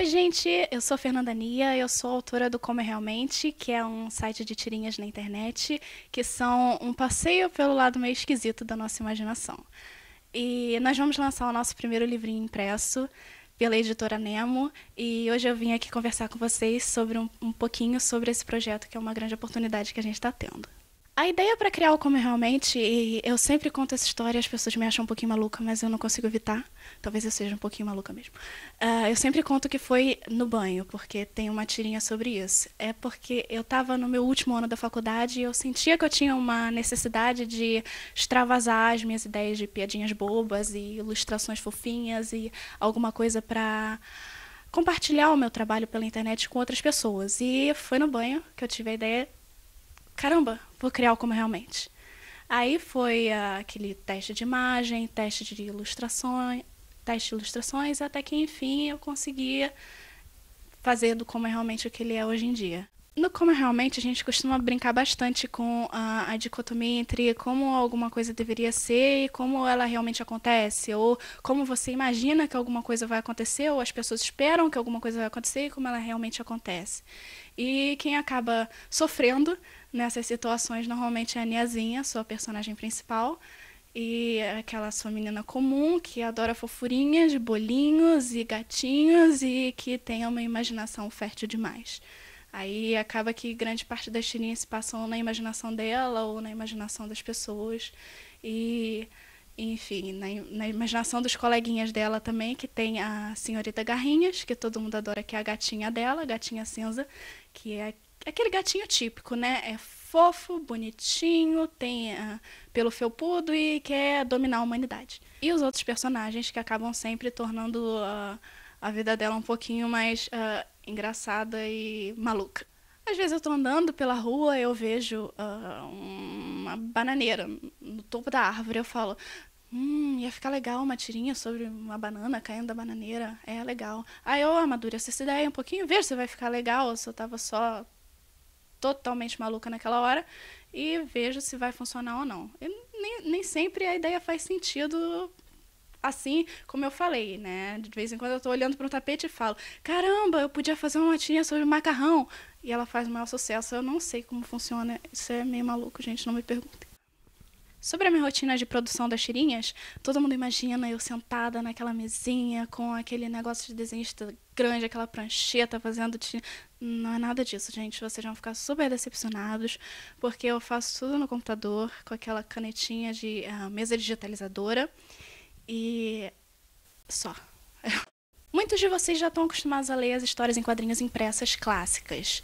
Oi, gente, eu sou Fernanda Nia, eu sou autora do Como é Realmente, que é um site de tirinhas na internet, que são um passeio pelo lado meio esquisito da nossa imaginação. E nós vamos lançar o nosso primeiro livrinho impresso pela editora Nemo, e hoje eu vim aqui conversar com vocês sobre um pouquinho sobre esse projeto, que é uma grande oportunidade que a gente está tendo. A ideia para criar o Como é Realmente, e eu sempre conto essa história, as pessoas me acham um pouquinho maluca, mas eu não consigo evitar. Talvez eu seja um pouquinho maluca mesmo. Eu sempre conto que foi no banho, porque tem uma tirinha sobre isso. É porque eu estava no meu último ano da faculdade e eu sentia que eu tinha uma necessidade de extravasar as minhas ideias de piadinhas bobas e ilustrações fofinhas e alguma coisa para compartilhar o meu trabalho pela internet com outras pessoas. E foi no banho que eu tive a ideia, caramba, vou criar o Como Realmente. Aí foi aquele teste de imagem, teste de ilustrações, até que enfim eu conseguia fazer do Como Realmente o que ele é hoje em dia. No Como Realmente a gente costuma brincar bastante com a dicotomia entre como alguma coisa deveria ser e como ela realmente acontece, ou como você imagina que alguma coisa vai acontecer, ou as pessoas esperam que alguma coisa vai acontecer e como ela realmente acontece. E quem acaba sofrendo nessas situações normalmente é a Niazinha, sua personagem principal, e aquela sua menina comum que adora fofurinhas, bolinhos e gatinhos e que tem uma imaginação fértil demais. Aí acaba que grande parte das tirinhas se passam na imaginação dela ou na imaginação das pessoas. E, enfim, na imaginação dos coleguinhas dela também, que tem a senhorita Garrinhas, que todo mundo adora, que é a gatinha dela, a gatinha cinza, que é aquele gatinho típico, né? É fofo, bonitinho, tem pelo felpudo e quer dominar a humanidade. E os outros personagens que acabam sempre tornando a vida dela um pouquinho mais engraçada e maluca. Às vezes eu tô andando pela rua, eu vejo uma bananeira no topo da árvore, eu falo, ia ficar legal uma tirinha sobre uma banana caindo da bananeira, é legal. Aí eu amadureço essa ideia um pouquinho, vejo se vai ficar legal ou se eu tava só totalmente maluca naquela hora e vejo se vai funcionar ou não. E nem sempre a ideia faz sentido assim como eu falei, né? De vez em quando eu tô olhando para um tapete e falo, caramba, eu podia fazer uma tirinha sobre macarrão. E ela faz o maior sucesso. Eu não sei como funciona. Isso é meio maluco, gente, não me perguntem. Sobre a minha rotina de produção das tirinhas, todo mundo imagina eu sentada naquela mesinha com aquele negócio de desenhista grande, aquela prancheta fazendo tirinha. Não é nada disso, gente. Vocês vão ficar super decepcionados, porque eu faço tudo no computador, com aquela canetinha de mesa digitalizadora. E só. Muitos de vocês já estão acostumados a ler as histórias em quadrinhos impressas clássicas.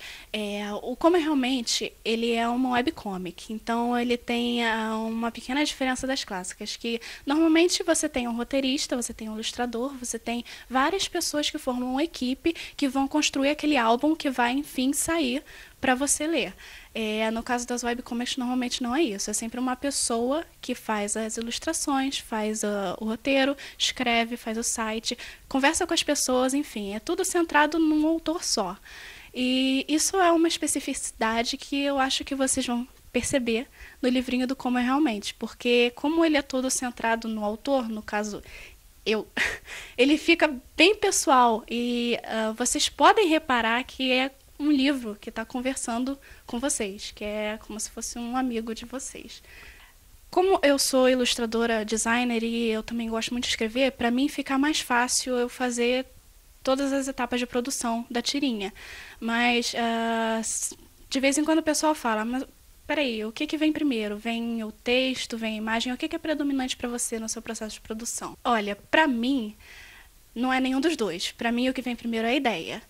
O Como é Realmente, ele é uma webcomic, então ele tem uma pequena diferença das clássicas, que normalmente você tem um roteirista, você tem um ilustrador, você tem várias pessoas que formam uma equipe que vão construir aquele álbum que vai, enfim, sair para você ler. No caso das webcomics, normalmente não é isso. É sempre uma pessoa que faz as ilustrações, faz o roteiro, escreve, faz o site, conversa com as pessoas, enfim. É tudo centrado num autor só. E isso é uma especificidade que eu acho que vocês vão perceber no livrinho do Como é Realmente. Porque como ele é todo centrado no autor, no caso ele fica bem pessoal. E vocês podem reparar que é um livro que está conversando com vocês, que é como se fosse um amigo de vocês. Como eu sou ilustradora, designer e eu também gosto muito de escrever, para mim fica mais fácil eu fazer todas as etapas de produção da tirinha. Mas de vez em quando o pessoal fala, mas peraí, o que vem primeiro? Vem o texto, vem a imagem? O que é predominante para você no seu processo de produção? Olha, para mim, não é nenhum dos dois. Para mim, o que vem primeiro é a ideia.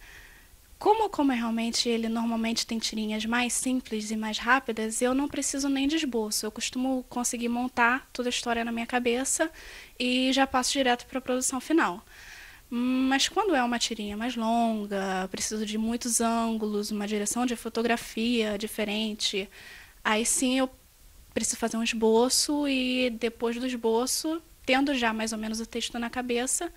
Como realmente ele normalmente tem tirinhas mais simples e mais rápidas, eu não preciso nem de esboço. Eu costumo conseguir montar toda a história na minha cabeça e já passo direto para a produção final. Mas quando é uma tirinha mais longa, preciso de muitos ângulos, uma direção de fotografia diferente, aí sim eu preciso fazer um esboço e depois do esboço, tendo já mais ou menos o texto na cabeça,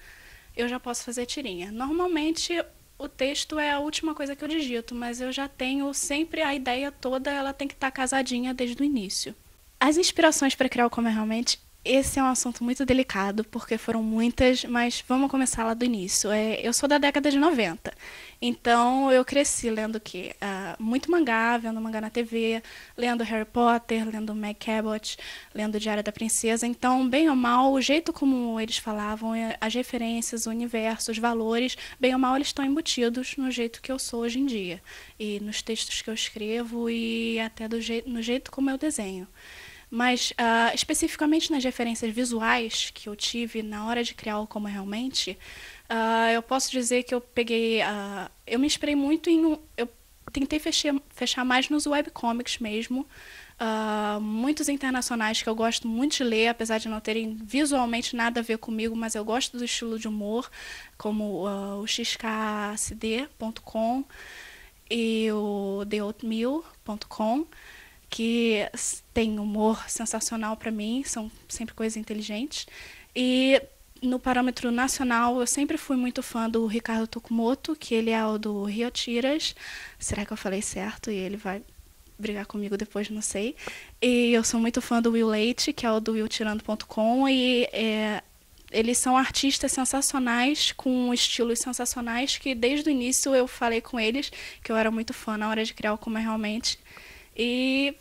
eu já posso fazer tirinha. Normalmente o texto é a última coisa que eu digito, mas eu já tenho sempre a ideia toda, ela tem que estar casadinha desde o início. As inspirações para criar o Como é Realmente Esse é um assunto muito delicado, porque foram muitas, mas vamos começar lá do início. Eu sou da década de 90, então eu cresci lendo o quê? Muito mangá, vendo mangá na TV, lendo Harry Potter, lendo Meg Cabot, lendo Diário da Princesa. Então, bem ou mal, o jeito como eles falavam, as referências, o universo, os valores, bem ou mal, eles estão embutidos no jeito que eu sou hoje em dia. E nos textos que eu escrevo e até no jeito como eu desenho. Mas, especificamente nas referências visuais que eu tive na hora de criar o Como Realmente, eu posso dizer que eu peguei... eu me inspirei muito em... Eu tentei fechar mais nos webcomics mesmo. Muitos internacionais que eu gosto muito de ler, apesar de não terem visualmente nada a ver comigo, mas eu gosto do estilo de humor, como o xkcd.com e o theoatmeal.com, que tem humor sensacional para mim, são sempre coisas inteligentes. E no parâmetro nacional, eu sempre fui muito fã do Ricardo Tokumoto, que ele é o do Rio Tiras. Será que eu falei certo? E ele vai brigar comigo depois, não sei. E eu sou muito fã do Will Leite, que é o do willtirando.com, e eles são artistas sensacionais, com estilos sensacionais, que desde o início eu falei com eles que eu era muito fã na hora de criar o Como é Realmente. E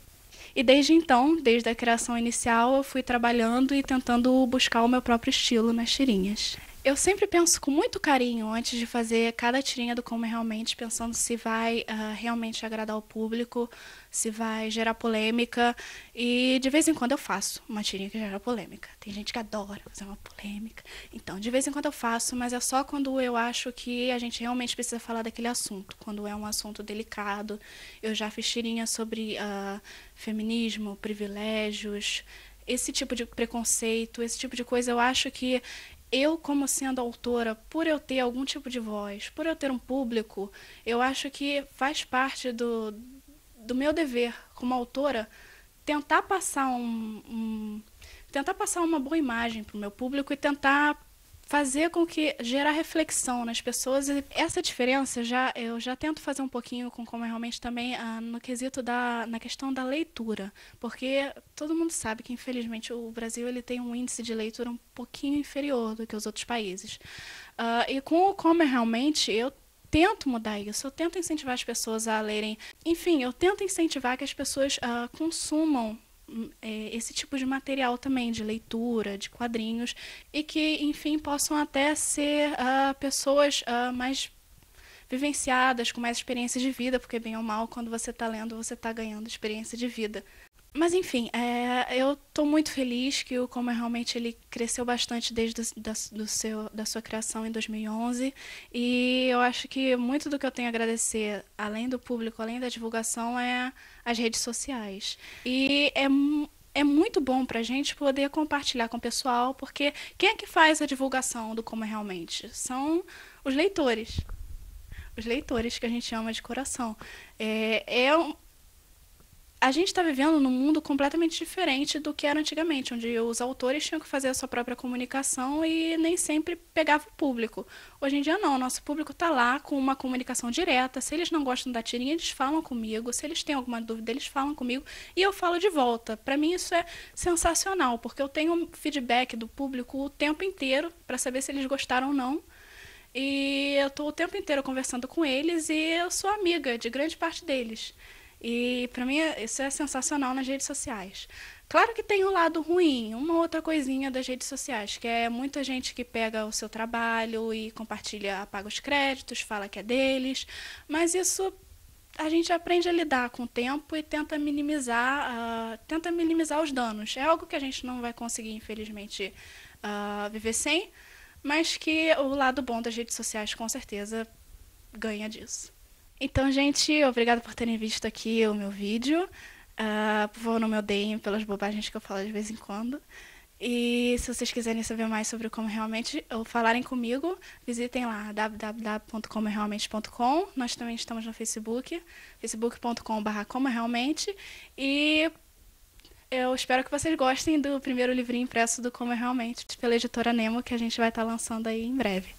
desde então, desde a criação inicial, eu fui trabalhando e tentando buscar o meu próprio estilo nas tirinhas. Eu sempre penso com muito carinho antes de fazer cada tirinha do Como é Realmente, pensando se vai realmente agradar o público, se vai gerar polêmica. E de vez em quando eu faço uma tirinha que gera polêmica. Tem gente que adora fazer uma polêmica. Então, de vez em quando eu faço, mas é só quando eu acho que a gente realmente precisa falar daquele assunto. Quando é um assunto delicado. Eu já fiz tirinha sobre feminismo, privilégios, esse tipo de preconceito, esse tipo de coisa. Eu acho que eu, como sendo autora, por eu ter algum tipo de voz, por eu ter um público, eu acho que faz parte do meu dever como autora tentar passar tentar passar uma boa imagem para o meu público e tentar fazer com que gerar reflexão nas pessoas. E essa diferença eu já tento fazer um pouquinho com Como é Realmente também no quesito na questão da leitura, porque todo mundo sabe que infelizmente o Brasil ele tem um índice de leitura um pouquinho inferior do que os outros países. E com o Como é Realmente eu tento mudar isso, eu tento incentivar as pessoas a lerem, enfim, eu tento incentivar que as pessoas consumam esse tipo de material também, de leitura, de quadrinhos, e que, enfim, possam até ser pessoas mais vivenciadas, com mais experiência de vida, porque bem ou mal, quando você está lendo, você está ganhando experiência de vida. Mas enfim, eu estou muito feliz que o Como é Realmente ele cresceu bastante desde da sua criação em 2011, e eu acho que muito do que eu tenho a agradecer, além do público, além da divulgação, é as redes sociais. E é muito bom pra gente poder compartilhar com o pessoal, porque quem é que faz a divulgação do Como é Realmente? São os leitores. Os leitores que a gente ama de coração. A gente está vivendo num mundo completamente diferente do que era antigamente, onde os autores tinham que fazer a sua própria comunicação e nem sempre pegava o público. Hoje em dia não, o nosso público está lá com uma comunicação direta. Se eles não gostam da tirinha, eles falam comigo. Se eles têm alguma dúvida, eles falam comigo e eu falo de volta. Para mim isso é sensacional, porque eu tenho feedback do público o tempo inteiro para saber se eles gostaram ou não. E eu estou o tempo inteiro conversando com eles e eu sou amiga de grande parte deles. E para mim isso é sensacional nas redes sociais. Claro que tem um lado ruim, uma outra coisinha das redes sociais, que é muita gente que pega o seu trabalho e compartilha, apaga os créditos, fala que é deles, mas isso a gente aprende a lidar com o tempo e tenta minimizar os danos. É algo que a gente não vai conseguir, infelizmente, viver sem, mas que o lado bom das redes sociais com certeza ganha disso. Então, gente, obrigada por terem visto aqui o meu vídeo. Por favor, não me odeiem pelas bobagens que eu falo de vez em quando. E se vocês quiserem saber mais sobre Como Realmente, ou falarem comigo, visitem lá www.comorealmente.com. Nós também estamos no Facebook, facebook.com/comorealmente. E eu espero que vocês gostem do primeiro livrinho impresso do Como Realmente, pela editora Nemo, que a gente vai estar lançando aí em breve.